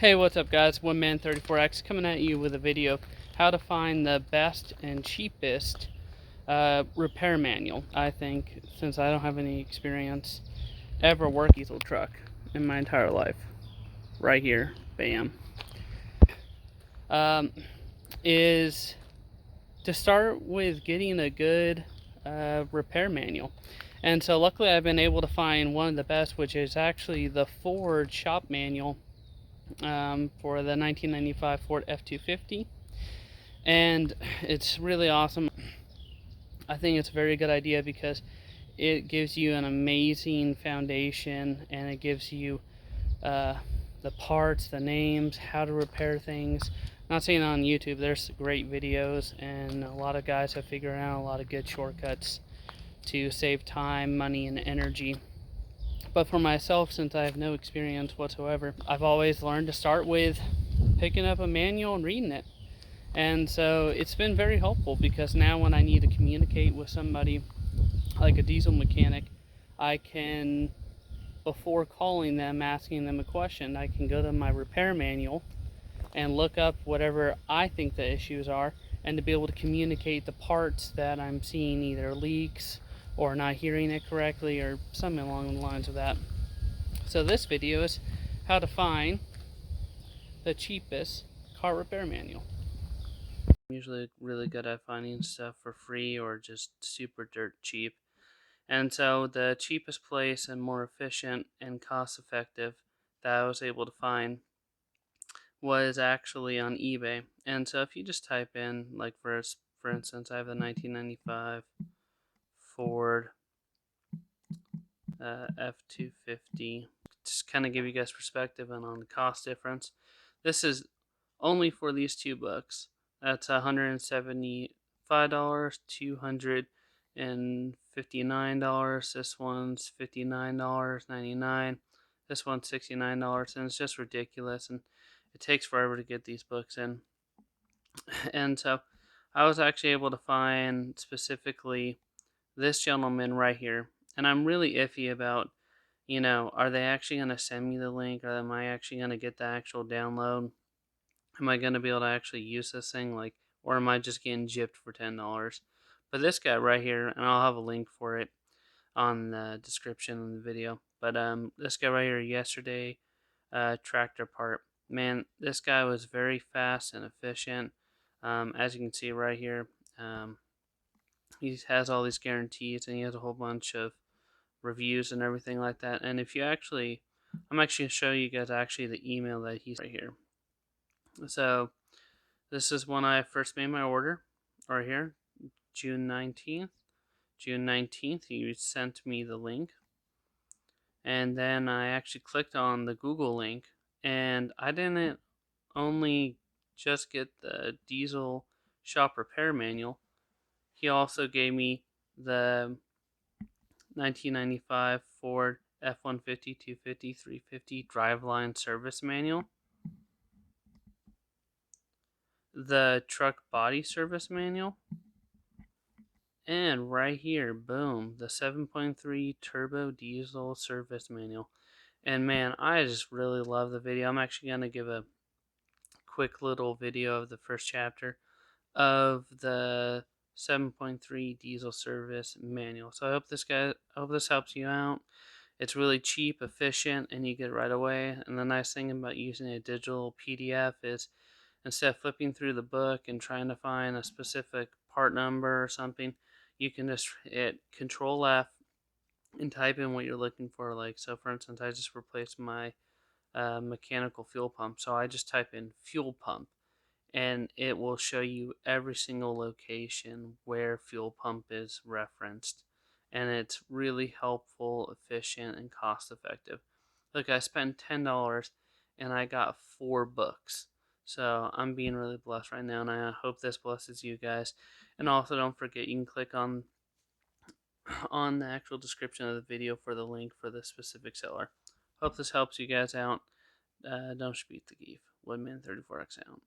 Hey, what's up guys? OneMan34X coming at you with a video of how to find the best and cheapest repair manual. I think, since I don't have any experience ever working diesel truck in my entire life. Right here, bam. Is to start with getting a good repair manual. And so luckily I've been able to find one of the best, which is actually the Ford shop manual for the 1995 Ford F-250, and it's really awesome. I think it's a very good idea because it gives you an amazing foundation, and it gives you the parts, the names, how to repair things. I'm not saying on YouTube, there's great videos, and a lot of guys have figured out a lot of good shortcuts to save time, money, and energy. But for myself, since I have no experience whatsoever, I've always learned to start with picking up a manual and reading it. And so it's been very helpful, because now when I need to communicate with somebody like a diesel mechanic, I can, before calling them, asking them a question, I can go to my repair manual and look up whatever I think the issues are, and to be able to communicate the parts that I'm seeing either leaks or not hearing it correctly or something along the lines of that. So this video is how to find the cheapest car repair manual. I'm usually really good at finding stuff for free or just super dirt cheap. And so the cheapest place and more efficient and cost effective that I was able to find was actually on eBay. And so if you just type in, like for instance, I have the 1995 Ford F-250. Just kind of give you guys perspective and on the cost difference. This is only for these two books. That's $175, $259. This one's $59.99. This one's $69, and it's just ridiculous, and it takes forever to get these books in. And so I was actually able to find specifically this gentleman right here. And I'm really iffy about, are they actually going to send me the link, or am I actually going to get the actual download? Am I going to be able to actually use this thing, or am I just getting gypped for $10? But this guy right here, and I'll have a link for it on the description of the video. But this guy right here, yesterday tractor part. Man, this guy was very fast and efficient. As you can see right here, he has all these guarantees, and he has a whole bunch of reviews and everything like that. And if you actually, I'm actually going to show you guys actually the email that he's right here. So this is when I first made my order, right here, June 19th. June 19th, he sent me the link. And then I actually clicked on the Google link, and I didn't only just get the diesel shop repair manual. He also gave me the 1995 Ford F-150, 250, 350 driveline service manual, the truck body service manual, and right here, boom, the 7.3 turbo diesel service manual. And man, I just really love the video. I'm actually going to give a quick little video of the first chapter of the 7.3 diesel service manual. So I hope this helps you out. It's really cheap, efficient, and you get it right away. And the nice thing about using a digital PDF is, instead of flipping through the book and trying to find a specific part number or something, you can just hit Control F and type in what you're looking for. Like, so for instance, I just replaced my mechanical fuel pump. So I just type in fuel pump, and it will show you every single location where fuel pump is referenced. And it's really helpful, efficient, and cost effective. Look, I spent $10 and I got 4 books. So I'm being really blessed right now, and I hope this blesses you guys. And also, don't forget, you can click on the actual description of the video for the link for the specific seller. Hope this helps you guys out. Don't beat the geef. OneMan34X out.